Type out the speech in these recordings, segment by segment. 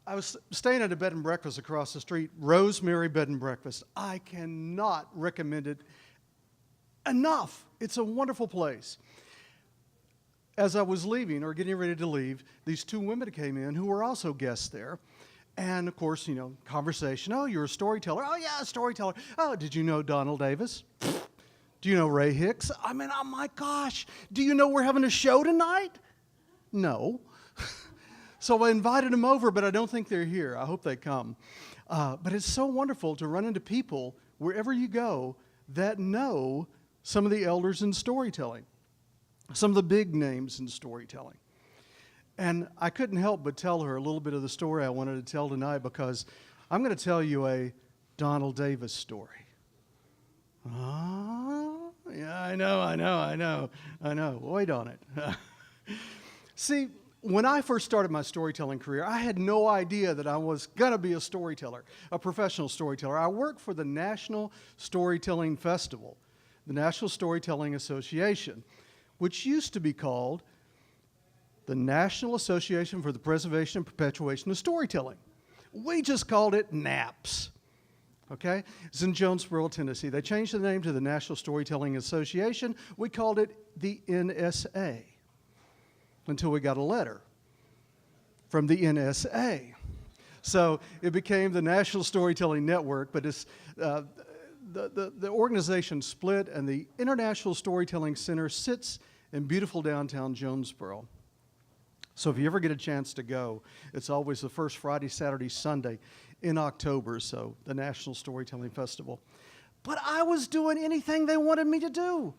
I was staying at a bed and breakfast across the street, Rosemary Bed and Breakfast. I cannot recommend it enough. It's a wonderful place. As I was leaving or getting ready to leave, these two women came in who were also guests there. And of course, conversation. Oh, you're a storyteller. Oh, yeah, a storyteller. Oh, did you know Donald Davis? Do you know Ray Hicks? I mean, oh my gosh. Do you know we're having a show tonight? No. So I invited them over, but I don't think they're here. I hope they come. But it's so wonderful to run into people wherever you go that know some of the elders in storytelling, some of the big names in storytelling. And I couldn't help but tell her a little bit of the story I wanted to tell tonight, because I'm going to tell you a Donald Davis story. Oh, yeah, I know. Wait on it. See, when I first started my storytelling career, I had no idea that I was going to be a storyteller, a professional storyteller. I worked for the National Storytelling Festival, the National Storytelling Association, which used to be called the National Association for the Preservation and Perpetuation of Storytelling. We just called it NAPS. Okay? It's in Jonesboro, Tennessee. They changed the name to the National Storytelling Association. We called it the NSA until we got a letter from the NSA. So it became the National Storytelling Network, but it's, the organization split, and the International Storytelling Center sits in beautiful downtown Jonesboro. So if you ever get a chance to go, it's always the first Friday, Saturday, Sunday in October, so the National Storytelling Festival. But I was doing anything they wanted me to do.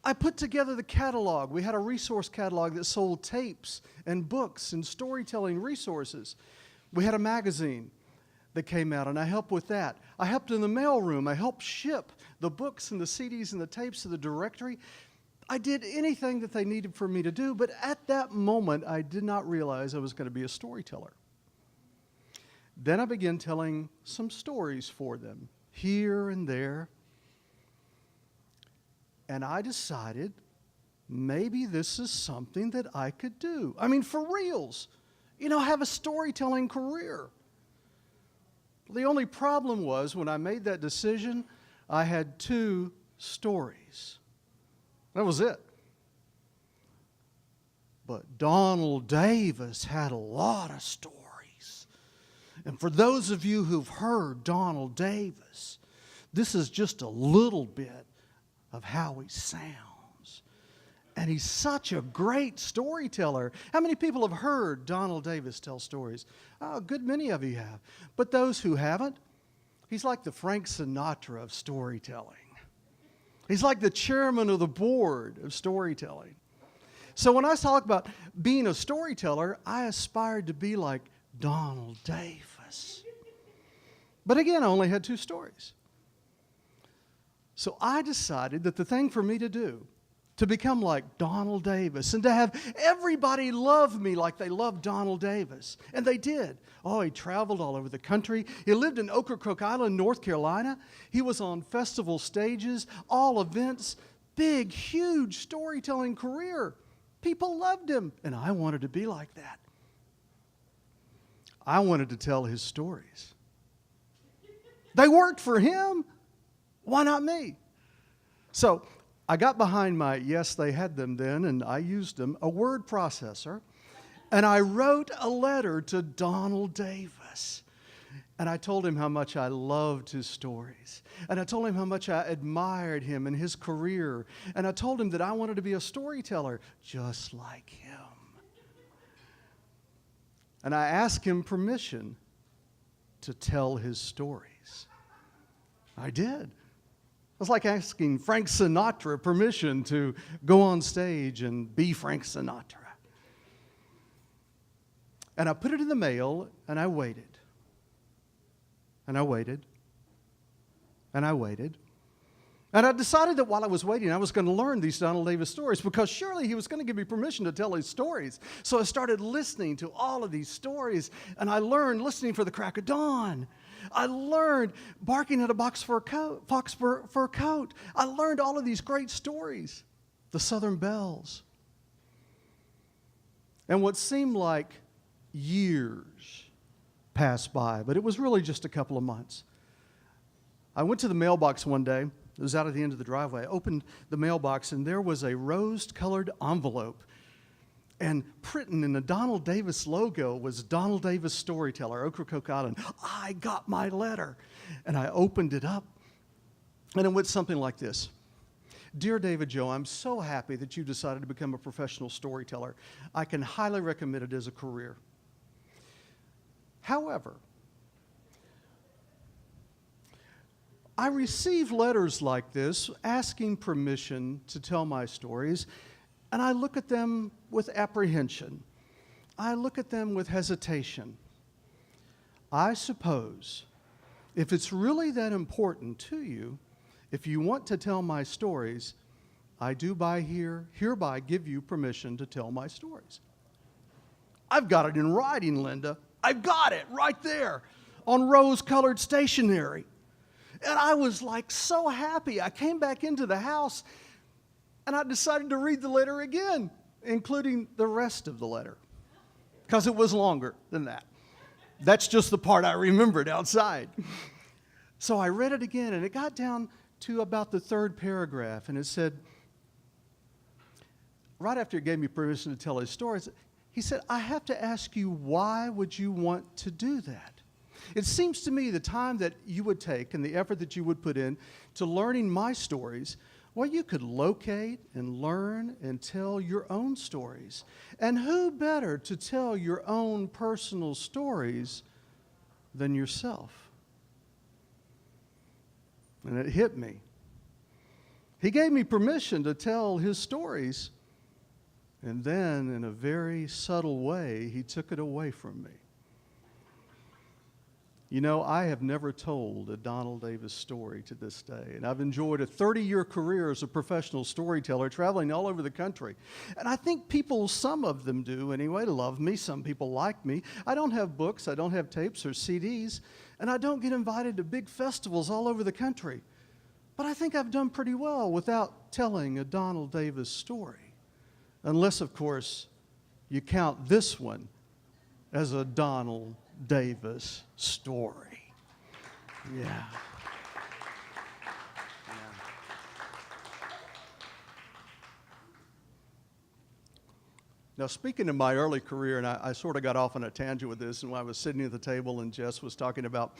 I put together the catalog. We had a resource catalog that sold tapes and books and storytelling resources. We had a magazine that came out, and I helped with that. I helped in the mailroom. I helped ship the books and the CDs and the tapes to the directory. I did anything that they needed for me to do, but at that moment, I did not realize I was going to be a storyteller. Then I began telling some stories for them, here and there. And I decided maybe this is something that I could do. I mean, for reals. Have a storytelling career. The only problem was when I made that decision, I had 2 stories. That was it. But Donald Davis had a lot of stories. And for those of you who've heard Donald Davis, this is just a little bit of how he sounds. And he's such a great storyteller. How many people have heard Donald Davis tell stories? Oh, a good many of you have. But those who haven't, he's like the Frank Sinatra of storytelling. He's like the chairman of the board of storytelling. So when I talk about being a storyteller, I aspired to be like Donald Davis. But again, I only had 2 stories. So I decided that the thing for me to do, to become like Donald Davis and to have everybody love me like they loved Donald Davis. And they did. Oh, he traveled all over the country. He lived in Ocracoke Island, North Carolina. He was on festival stages, all events, big, huge storytelling career. People loved him, and I wanted to be like that. I wanted to tell his stories. They worked for him. Why not me? So I got behind my, yes, they had them then, and I used them, a word processor, and I wrote a letter to Donald Davis. And I told him how much I loved his stories. And I told him how much I admired him and his career. And I told him that I wanted to be a storyteller just like him. And I asked him permission to tell his stories. I did. It was like asking Frank Sinatra permission to go on stage and be Frank Sinatra. And I put it in the mail, and I waited. And I waited. And I waited. And I decided that while I was waiting, I was going to learn these Donald Davis stories, because surely he was going to give me permission to tell his stories. So I started listening to all of these stories, and I learned listening for the crack of dawn. I learned barking at a fox for a coat. I learned all of these great stories, the Southern Bells. And what seemed like years pass by, but it was really just a couple of months. I went to the mailbox one day. It was out at the end of the driveway. I opened the mailbox, and there was a rose-colored envelope. And printing in the Donald Davis logo was Donald Davis Storyteller, Ocracoke Island. I got my letter. And I opened it up, and it went something like this. Dear David Joe, I'm so happy that you decided to become a professional storyteller. I can highly recommend it as a career. However, I receive letters like this asking permission to tell my stories, and I look at them with apprehension. I look at them with hesitation. I suppose if it's really that important to you, if you want to tell my stories, I do hereby give you permission to tell my stories. I've got it in writing, Linda. I've got it right there on rose-colored stationery. And I was like so happy. I came back into the house and I decided to read the letter again, including the rest of the letter, because it was longer than that. That's just the part I remembered outside. So I read it again, and it got down to about the third paragraph, and it said, right after he gave me permission to tell his stories, he said, I have to ask you, why would you want to do that? It seems to me the time that you would take and the effort that you would put in to learning my stories, well, you could locate and learn and tell your own stories. And who better to tell your own personal stories than yourself? And it hit me. He gave me permission to tell his stories, and then in a very subtle way, he took it away from me. You know, I have never told a Donald Davis story to this day, and I've enjoyed a 30-year career as a professional storyteller, traveling all over the country. And I think people, some of them do anyway, love me. Some people like me. I don't have books, I don't have tapes or CDs, and I don't get invited to big festivals all over the country. But I think I've done pretty well without telling a Donald Davis story, unless, of course, you count this one as a Donald Davis story. Yeah. Now, speaking of my early career, and I sort of got off on a tangent with this, and when I was sitting at the table and Jess was talking about,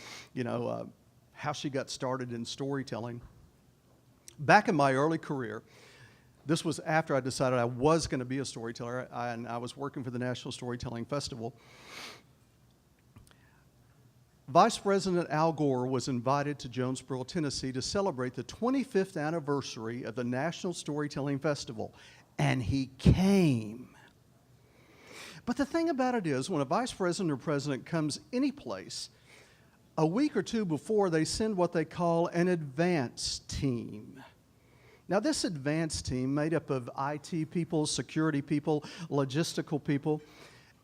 how she got started in storytelling. Back in my early career, this was after I decided I was going to be a storyteller, and I was working for the National Storytelling Festival. Vice President Al Gore was invited to Jonesboro, Tennessee to celebrate the 25th anniversary of the National Storytelling Festival, and he came. But the thing about it is, when a vice president or president comes any place, a week or two before, they send what they call an advance team. Now, this advance team, made up of IT people, security people, logistical people,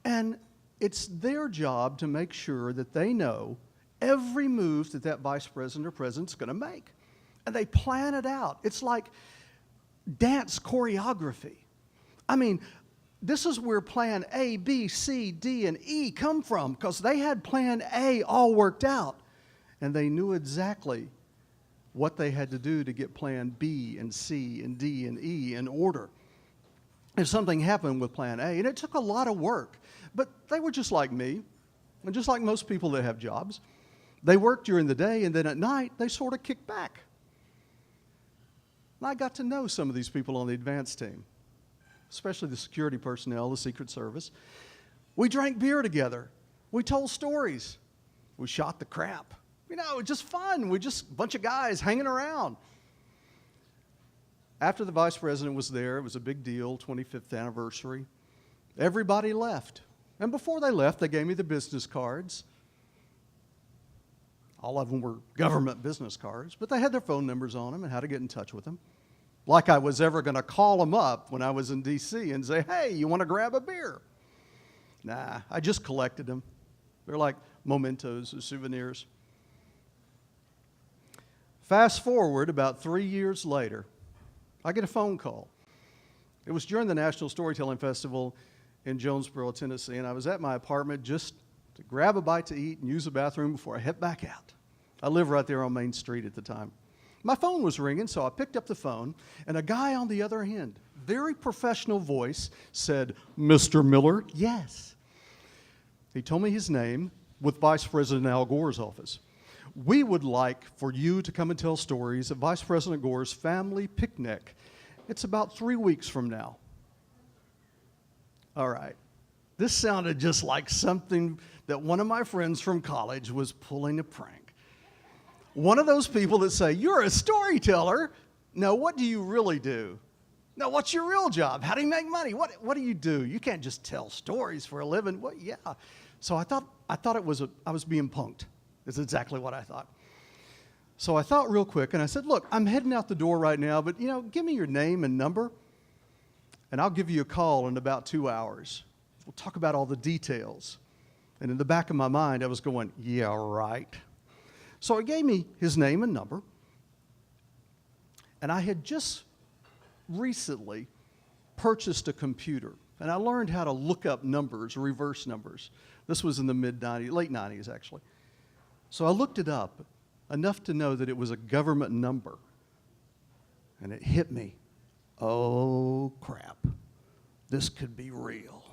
and it's their job to make sure that they know every move that vice president or president's going to make. And they plan it out. It's like dance choreography. I mean, this is where plan A, B, C, D, and E come from, because they had plan A all worked out, and they knew exactly what they had to do to get plan B and C and D and E in order if something happened with plan A. And it took a lot of work. But they were just like me, and just like most people that have jobs. They worked during the day, and then at night, they sort of kicked back. And I got to know some of these people on the advance team, especially the security personnel, the Secret Service. We drank beer together. We told stories. We shot the crap. It was just fun. We just a bunch of guys hanging around. After the vice president was there, it was a big deal, 25th anniversary. Everybody left. And before they left, they gave me the business cards. All of them were government business cards, but they had their phone numbers on them and how to get in touch with them. Like I was ever going to call them up when I was in D.C. and say, hey, you want to grab a beer? Nah, I just collected them. They're like mementos or souvenirs. Fast forward about 3 years later, I get a phone call. It was during the National Storytelling Festival in Jonesboro, Tennessee, and I was at my apartment just to grab a bite to eat and use the bathroom before I head back out. I lived right there on Main Street at the time. My phone was ringing, so I picked up the phone, and a guy on the other end, very professional voice, said, "Mr. Miller?" "Yes." He told me his name with Vice President Al Gore's office. "We would like for you to come and tell stories at Vice President Gore's family picnic. It's about 3 weeks from now." All right. This sounded just like something that one of my friends from college was pulling a prank. One of those people that say, "You're a storyteller. Now, what do you really do? Now, what's your real job? How do you make money? What do you do? You can't just tell stories for a living." Well, yeah. So I thought I was being punked. That's exactly what I thought. So I thought real quick, and I said, "Look, I'm heading out the door right now, but, give me your name and number, and I'll give you a call in about 2 hours. We'll talk about all the details." And in the back of my mind, I was going, "Yeah, right." So he gave me his name and number, and I had just recently purchased a computer, and I learned how to look up numbers, reverse numbers. This was in the late 90s, actually. So I looked it up enough to know that it was a government number, and it hit me. Oh, crap. This could be real.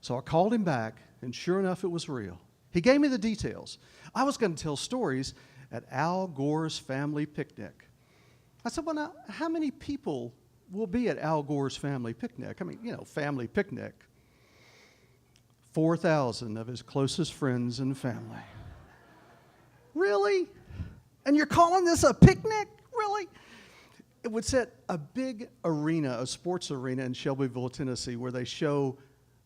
So I called him back, and sure enough, it was real. He gave me the details. I was going to tell stories at Al Gore's family picnic. I said, "Well, now, how many people will be at Al Gore's family picnic?" I mean, family picnic. 4,000 of his closest friends and family. Really? And you're calling this a picnic? Really? It would set a big arena, a sports arena in Shelbyville, Tennessee, where they show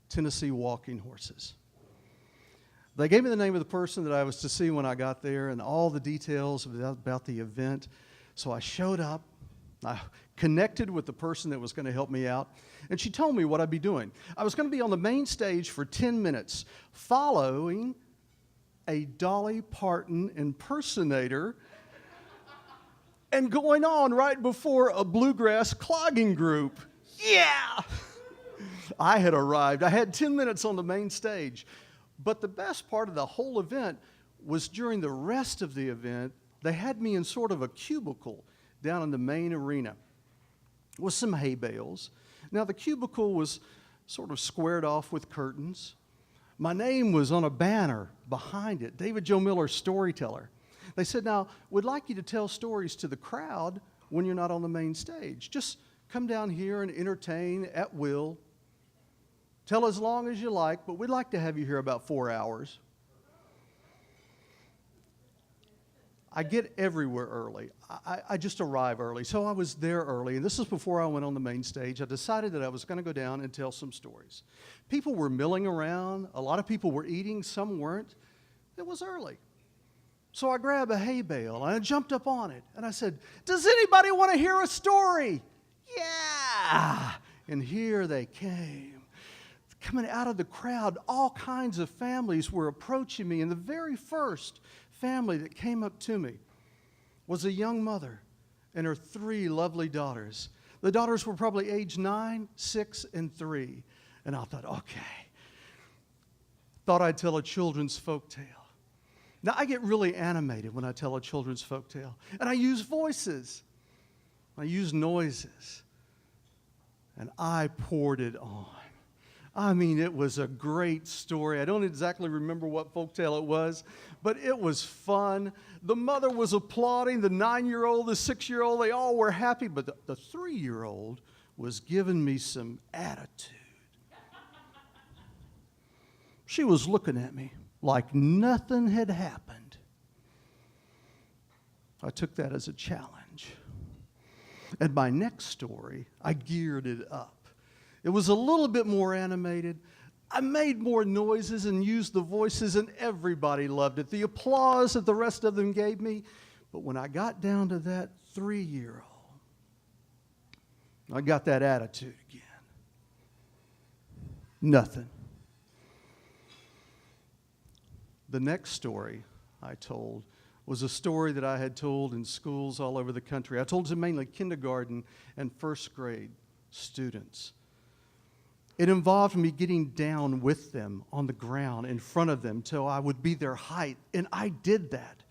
Tennessee walking horses. They gave me the name of the person that I was to see when I got there and all the details about the event. So I showed up. I connected with the person that was going to help me out, and she told me what I'd be doing. I was going to be on the main stage for 10 minutes following a Dolly Parton impersonator and going on right before a bluegrass clogging group. Yeah! I had arrived. I had 10 minutes on the main stage. But the best part of the whole event was during the rest of the event, they had me in sort of a cubicle down in the main arena with some hay bales. Now, the cubicle was sort of squared off with curtains. My name was on a banner behind it, David Joe Miller, Storyteller. They said, "Now, we'd like you to tell stories to the crowd when you're not on the main stage. Just come down here and entertain at will. Tell as long as you like, but we'd like to have you here about 4 hours." I get everywhere early. I just arrive early. So I was there early, and this is before I went on the main stage. I decided that I was going to go down and tell some stories. People were milling around. A lot of people were eating. Some weren't. It was early. So I grabbed a hay bale, and I jumped up on it, and I said, "Does anybody want to hear a story?" Yeah! And here they came. Coming out of the crowd, all kinds of families were approaching me, and the very first family that came up to me was a young mother and her 3 lovely daughters. The daughters were probably age 9, 6, and 3. And I thought, okay. Thought I'd tell a children's folk tale. Now, I get really animated when I tell a children's folk tale. And I use voices. I use noises. And I poured it on. I mean, it was a great story. I don't exactly remember what folktale it was, but it was fun. The mother was applauding, the 9-year-old, the 6-year-old, they all were happy, but the 3-year-old was giving me some attitude. She was looking at me like nothing had happened. I took that as a challenge. And my next story, I geared it up. It was a little bit more animated. I made more noises and used the voices, and everybody loved it. The applause that the rest of them gave me. But when I got down to that 3-year-old, I got that attitude again. Nothing. The next story I told was a story that I had told in schools all over the country. I told it to mainly kindergarten and first grade students. It involved me getting down with them on the ground in front of them till I would be their height, and I did that.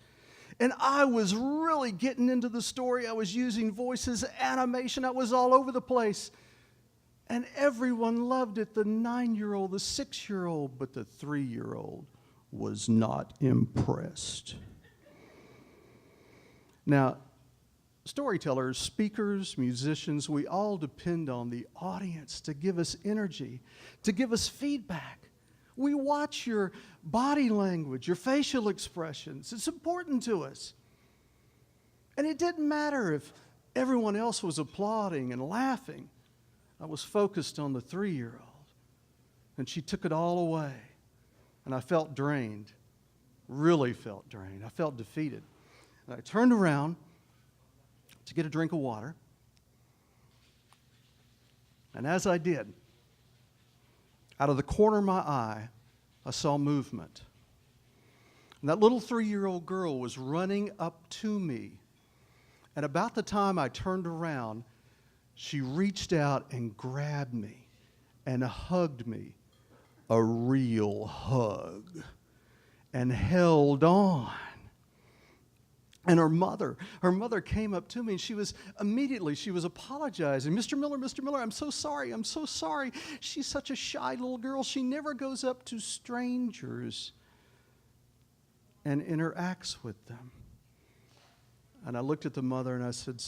And I was really getting into the story. I was using voices, animation. I was all over the place. And everyone loved it, the 9-year-old, the 6-year-old, but the 3-year-old was not impressed. Now, storytellers, speakers, musicians, we all depend on the audience to give us energy, to give us feedback. We watch your body language, your facial expressions. It's important to us. And it didn't matter if everyone else was applauding and laughing. I was focused on the 3-year-old, and she took it all away. And I felt drained, really felt drained. I felt defeated. And I turned around to get a drink of water. And as I did, out of the corner of my eye, I saw movement. And that little 3-year-old girl was running up to me. And about the time I turned around, she reached out and grabbed me and hugged me, a real hug, and held on. And her mother came up to me, and she was apologizing. Mr. Miller, I'm so sorry. She's such a shy little girl. She never goes up to strangers and interacts with them. And I looked at the mother and I said,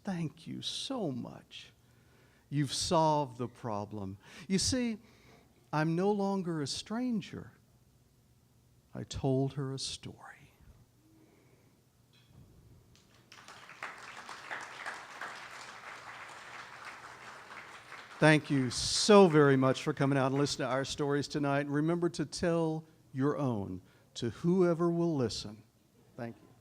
thank you so much. You've solved the problem. You see, I'm no longer a stranger. I told her a story. Thank you so very much for coming out and listening to our stories tonight. Remember to tell your own to whoever will listen. Thank you.